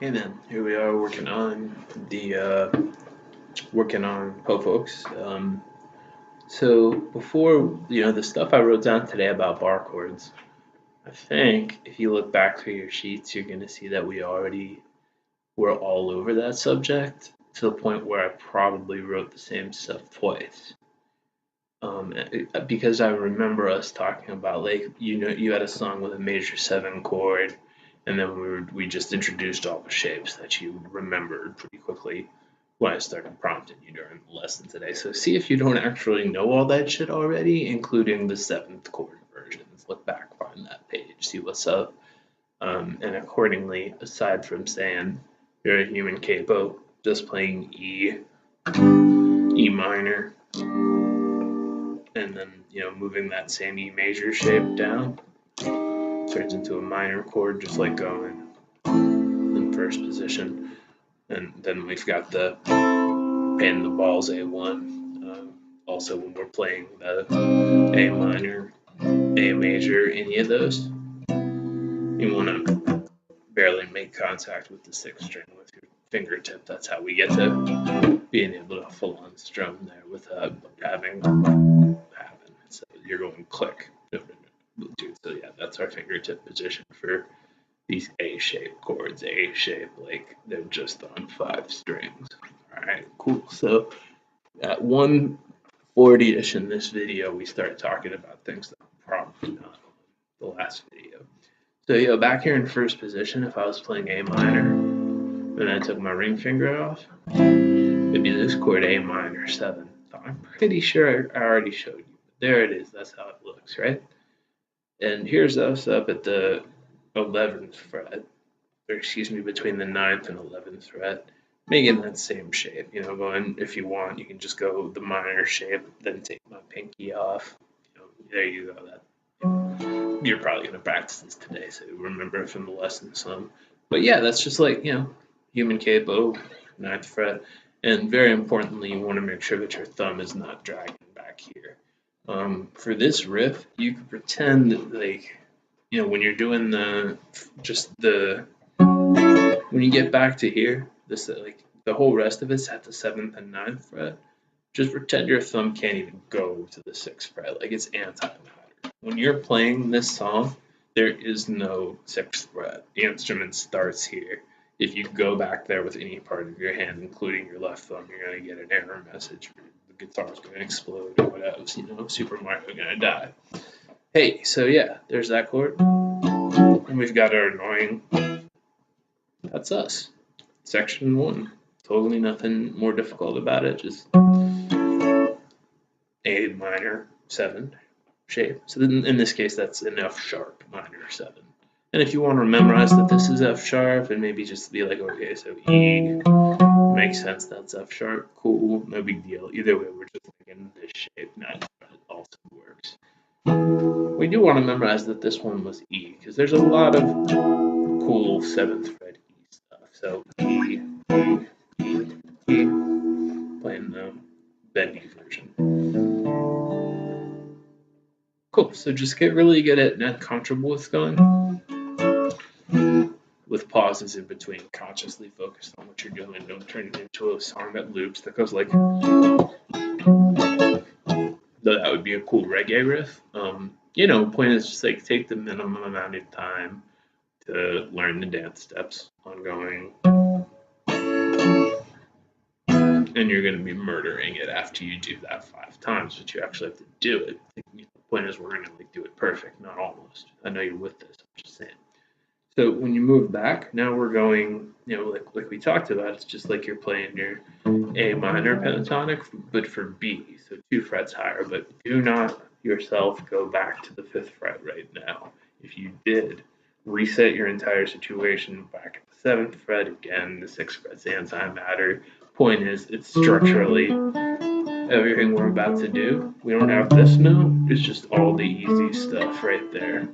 Hey man, here we are working on Po Folks. So before the stuff I wrote down today about bar chords, I think if you look back through your sheets, you're gonna see that we already were all over that subject to the point where I probably wrote the same stuff twice. Because I remember us talking about you had a song with a major 7 chord, and then we just introduced all the shapes that you remembered pretty quickly when I started prompting you during the lesson today. So see if you don't actually know all that shit already, including the 7th chord versions. Look back, find that page, see what's up, and accordingly, aside from saying you're a human capo, just playing E minor, and then moving that same E major shape down turns into a minor chord, just like going in first position. And then we've got the pin the balls A1. Also, when we're playing the A minor, A major, any of those, you want to barely make contact with the 6th string with your fingertip. That's how we get to being able to full on strum there without having happen. So you're going click. So yeah, that's our fingertip position for these A-shaped chords. A-shape, like they're just on 5 strings. All right, cool. So at 140-ish in this video, we start talking about things that I'm probably not on the last video. So back here in first position, if I was playing A minor and I took my ring finger off, it'd be this chord A minor 7. So I'm pretty sure I already showed you. But there it is. That's how it looks, right? And here's us up at the 11th fret, or excuse me, between the 9th and 11th fret, making that same shape. Going, if you want, you can just go the minor shape, then take my pinky off. There you go. That you're probably going to practice this today, so remember from the lesson some. But yeah, that's just like, human capo, 9th fret. And very importantly, you want to make sure that your thumb is not dragging back here. For this riff, you can pretend like, when you're doing when you get back to here, this like the whole rest of it's at the 7th and 9th fret. Just pretend your thumb can't even go to the 6th fret, like it's anti-matter. When you're playing this song, there is no 6th fret. The instrument starts here. If you go back there with any part of your hand, including your left thumb, you're going to get an error message. The guitar's going to explode or what else, Super Mario going to die. Hey, so yeah, there's that chord. And we've got our annoying. That's us. Section 1. Totally nothing more difficult about it. Just A minor 7 shape. So in this case, that's an F sharp minor 7. And if you want to memorize that this is F sharp and maybe just be like, okay, so E makes sense, that's F sharp, cool, no big deal. Either way, we're just thinking this shape, not it also works. We do want to memorize that this one was E because there's a lot of cool 7th fret E stuff. So E, playing the bendy version. Cool, so just get really good at and comfortable with going with pauses in between, consciously focused on what you're doing. Don't turn it into a song that loops that goes like that would be a cool reggae riff. Point is just like take the minimum amount of time to learn the dance steps ongoing. And you're going to be murdering it after you do that 5 times, but you actually have to do it. The point is we're going to do it perfect, not almost. I know you're with this, I'm just saying. So when you move back, now we're going, like we talked about, it's just like you're playing your A minor pentatonic, but for B, so 2 frets higher, but do not yourself go back to the 5th fret right now. If you did, reset your entire situation back at the 7th fret again, the 6th fret's antimatter. Point is, it's structurally everything we're about to do. We don't have this note, it's just all the easy stuff right there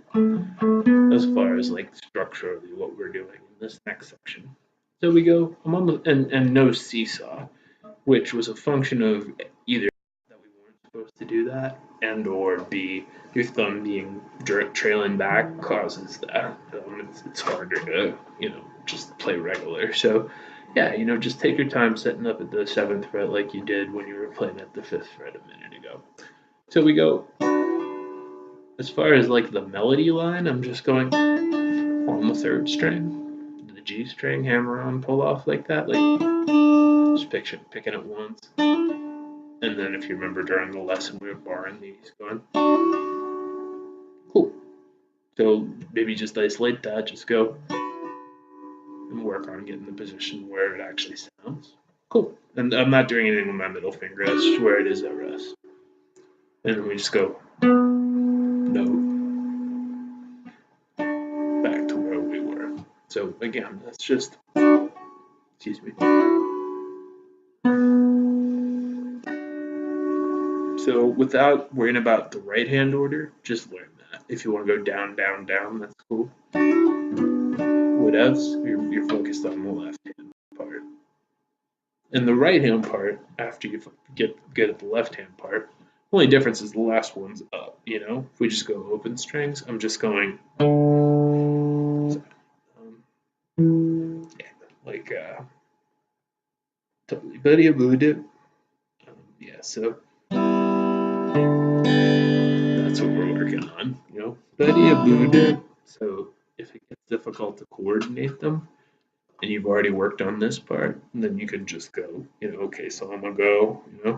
as far as like structurally what we're doing in this next section. So we go, I'm on the, and no seesaw, which was a function of either that we weren't supposed to do that, and or B, your thumb being trailing back causes that. It's harder to, just play regular. So yeah, you know, just take your time setting up at the 7th fret like you did when you were playing at the 5th fret a minute ago. So we go, as far as like the melody line, I'm just going on the 3rd string, the G string, hammer on, pull off like that, like just picking it once. And then if you remember during the lesson, we were barring these, going, cool. So maybe just isolate that, just go and work on getting the position where it actually sounds. Cool. And I'm not doing anything with my middle finger, that's just where it is at rest. And then we just go note back to where we were. So again, that's just, excuse me. So without worrying about the right hand order, just learn that. If you want to go down, down, down, that's cool. Whatevs, you're focused on the left hand part. And the right hand part, after you get at the left hand part, the only difference is the last one's up, you know? If we just go open strings, I'm just going, like, totally buddy boo. Yeah, so that's what we're working on, you know? Buddy boo. So if it gets difficult to coordinate them, and you've already worked on this part, then you can just go, you know, okay, so I'm gonna go, you know.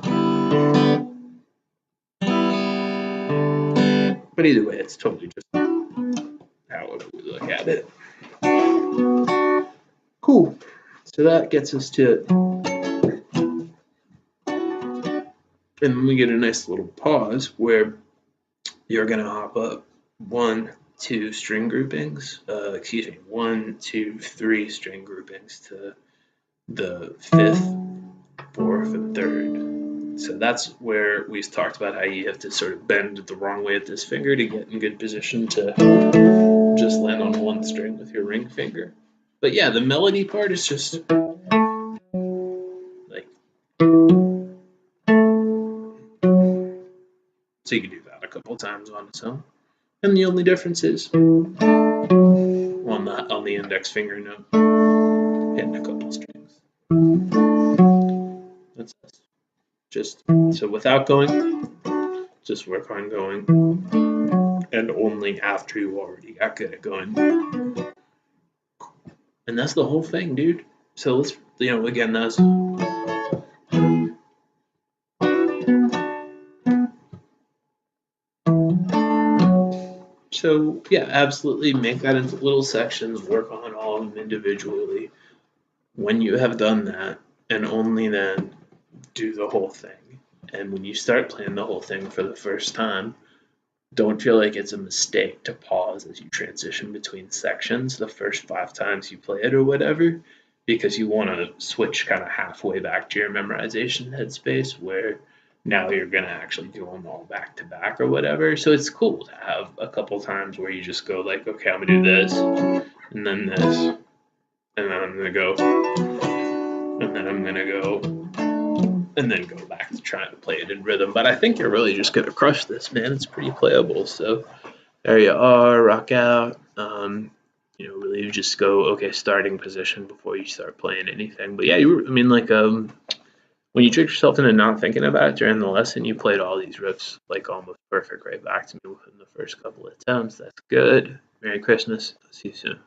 But either way, it's totally just however we look at it. Cool. So that gets us to, and then we get a nice little pause where you're gonna hop up 1, 2 string groupings, 1, 2, 3 string groupings to the 5th, 4th, and 3rd. So that's where we talked about how you have to sort of bend the wrong way at this finger to get in good position to just land on one string with your ring finger. But yeah, the melody part is just like, so you can do that a couple times on its own. And the only difference is on the index finger note, hitting a couple strings. That's just, so without going, just work on going, and only after you already got good at going. And that's the whole thing, dude. So let's, you know, again, that's, so yeah, absolutely make that into little sections, work on all of them individually. When you have done that, and only then do the whole thing. And when you start playing the whole thing for the first time, don't feel like it's a mistake to pause as you transition between sections the first 5 times you play it or whatever, because you want to switch kind of halfway back to your memorization headspace where now you're going to actually do them all back to back or whatever. So it's cool to have a couple times where you just go like, okay, I'm going to do this, and then this, and then I'm going to go, and then I'm going to go, and then go back to trying to play it in rhythm. But I think you're really just going to crush this, man. It's pretty playable. So there you are, rock out. You know, really just go, okay, starting position before you start playing anything. But yeah, when you trick yourself into not thinking about it during the lesson, you played all these riffs like almost perfect right back to me within the first couple of attempts. That's good. Merry Christmas. See you soon.